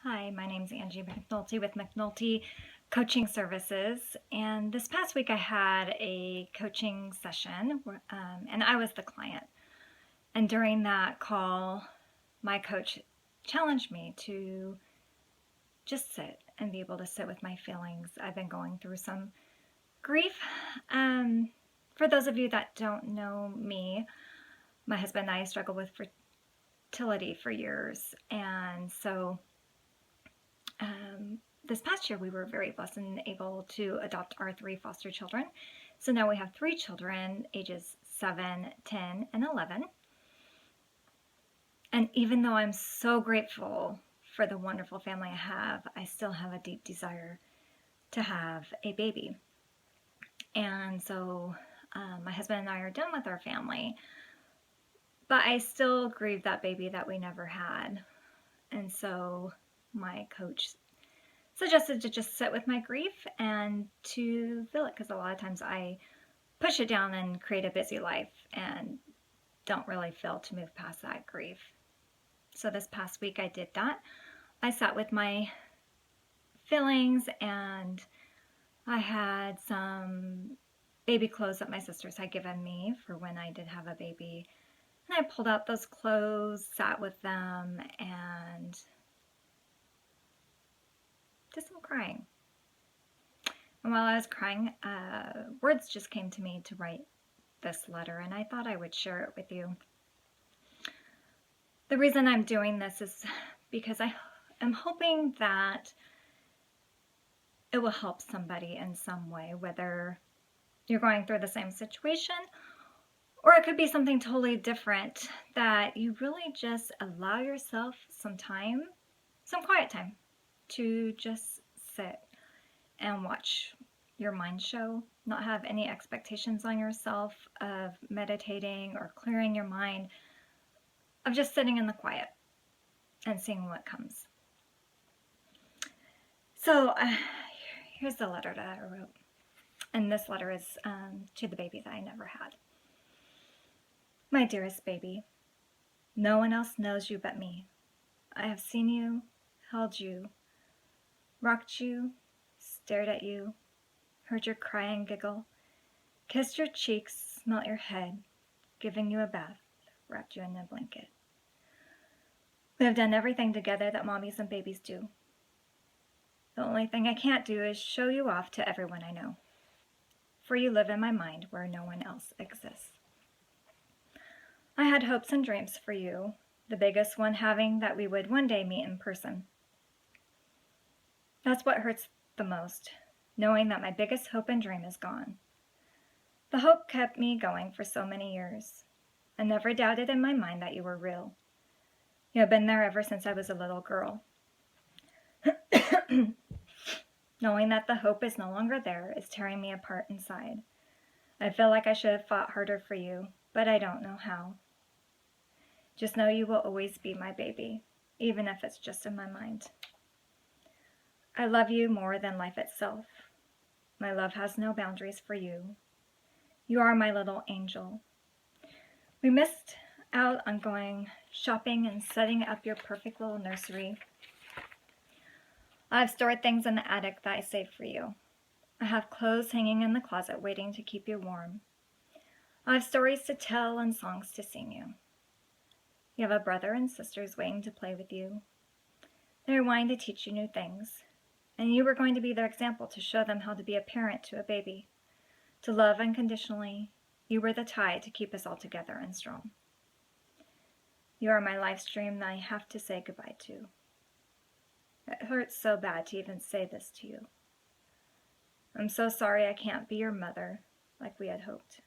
Hi, my name's Angie McNulty with McNulty Coaching Services. And this past week I had a coaching session and I was the client. And during that call, my coach challenged me to just sit and be able to sit with my feelings. I've been going through some grief. For those of you that don't know me, my husband and I struggled with fertility for years. And so this past year we were very blessed and able to adopt our 3 foster children. So now we have 3 children, ages 7, 10, and 11. And even though I'm so grateful for the wonderful family I have, I still have a deep desire to have a baby. And so my husband and I are done with our family, but I still grieve that baby that we never had. And so my coach suggested to just sit with my grief and to feel it, because a lot of times I push it down and create a busy life and don't really feel to move past that grief. So this past week I did that. I sat with my feelings and I had some baby clothes that my sisters had given me for when I did have a baby. And I pulled out those clothes, sat with them, and did some crying. And while I was crying, words just came to me to write this letter, and I thought I would share it with you. The reason I'm doing this is because I am hoping that it will help somebody in some way, whether you're going through the same situation or it could be something totally different, that you really just allow yourself some time, some quiet time, to just sit and watch your mind show, not have any expectations on yourself of meditating or clearing your mind, of just sitting in the quiet and seeing what comes. So here's the letter that I wrote. And this letter is to the baby that I never had. My dearest baby, no one else knows you but me. I have seen you, held you, rocked you, stared at you, heard your cry and giggle, kissed your cheeks, smelt your head, given you a bath, wrapped you in a blanket. We have done everything together that mommies and babies do. The only thing I can't do is show you off to everyone I know, for you live in my mind where no one else exists. I had hopes and dreams for you, the biggest one having that we would one day meet in person. That's what hurts the most, knowing that my biggest hope and dream is gone. The hope kept me going for so many years. I never doubted in my mind that you were real. You have been there ever since I was a little girl. Knowing that the hope is no longer there is tearing me apart inside. I feel like I should have fought harder for you, but I don't know how. Just know you will always be my baby, even if it's just in my mind. I love you more than life itself. My love has no boundaries for you. You are my little angel. We missed out on going shopping and setting up your perfect little nursery. I've stored things in the attic that I saved for you. I have clothes hanging in the closet waiting to keep you warm. I have stories to tell and songs to sing you. You have a brother and sisters waiting to play with you. They are wanting to teach you new things, and you were going to be their example to show them how to be a parent to a baby, to love unconditionally. You were the tie to keep us all together and strong. You are my life stream that I have to say goodbye to. It hurts so bad to even say this to you. I'm so sorry I can't be your mother like we had hoped.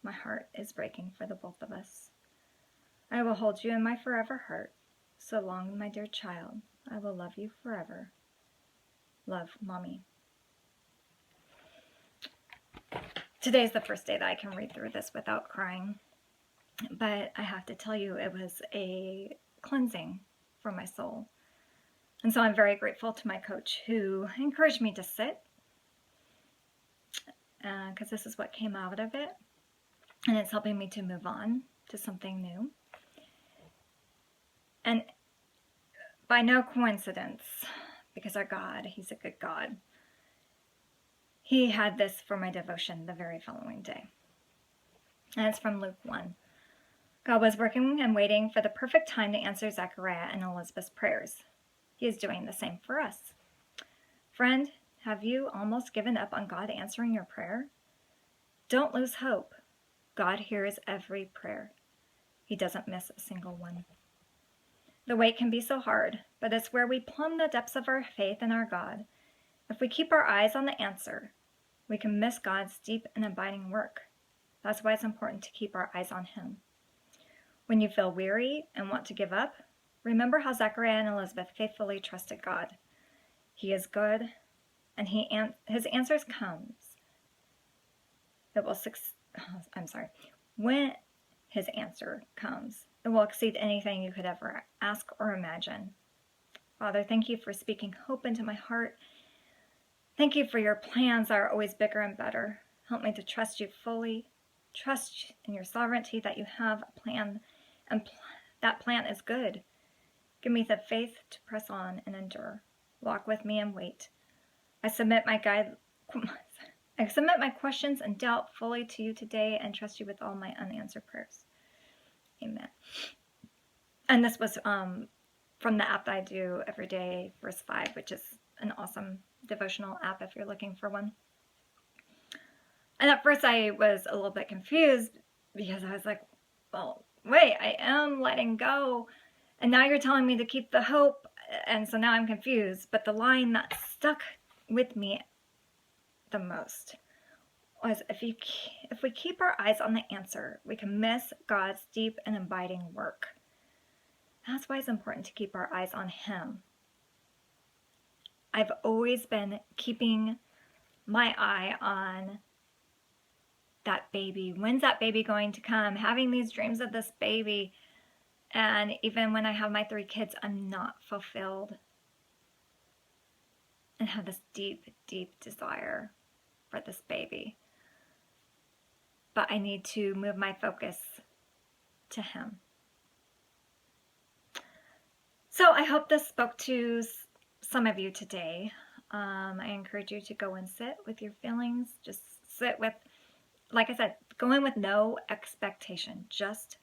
My heart is breaking for the both of us. I will hold you in my forever heart. So long, my dear child. I will love you forever. Love, Mommy. Today's the first day that I can read through this without crying. But I have to tell you, it was a cleansing for my soul. And so I'm very grateful to my coach who encouraged me to sit, because this is what came out of it. And it's helping me to move on to something new. And by no coincidence, because our God, He's a good God, He had this for my devotion the very following day. And it's from Luke 1. God was working and waiting for the perfect time to answer Zechariah and Elizabeth's prayers. He is doing the same for us. Friend, have you almost given up on God answering your prayer? Don't lose hope. God hears every prayer. He doesn't miss a single one. The wait can be so hard, but it's where we plumb the depths of our faith in our God. If we keep our eyes on the answer, we can miss God's deep and abiding work. That's why it's important to keep our eyes on Him. When you feel weary and want to give up, remember how Zechariah and Elizabeth faithfully trusted God. He is good, and His answers comes. When His answer comes, it will exceed anything you could ever ask or imagine. Father, thank you for speaking hope into my heart. Thank you for your plans that are always bigger and better. Help me to trust you fully, trust in your sovereignty that you have a plan, and that plan is good. Give me the faith to press on and endure. Walk with me and wait. I submit my questions and doubt fully to you today and trust you with all my unanswered prayers. Amen. And this was from the app that I do every day, verse 5, which is an awesome devotional app if you're looking for one. And at first I was a little bit confused because I was like, well, wait, I am letting go. And now you're telling me to keep the hope. And so now I'm confused. But the line that stuck with me the most was, if we keep our eyes on the answer, we can miss God's deep and abiding work. That's why it's important to keep our eyes on Him. I've always been keeping my eye on that baby. When's that baby going to come? Having these dreams of this baby. And even when I have my 3 kids, I'm not fulfilled. And have this deep, deep desire for this baby. But I need to move my focus to Him. So I hope this spoke to some of you today. I encourage you to go and sit with your feelings. Just sit with, like I said, go in with no expectation. Just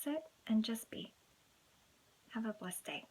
sit and just be. Have a blessed day.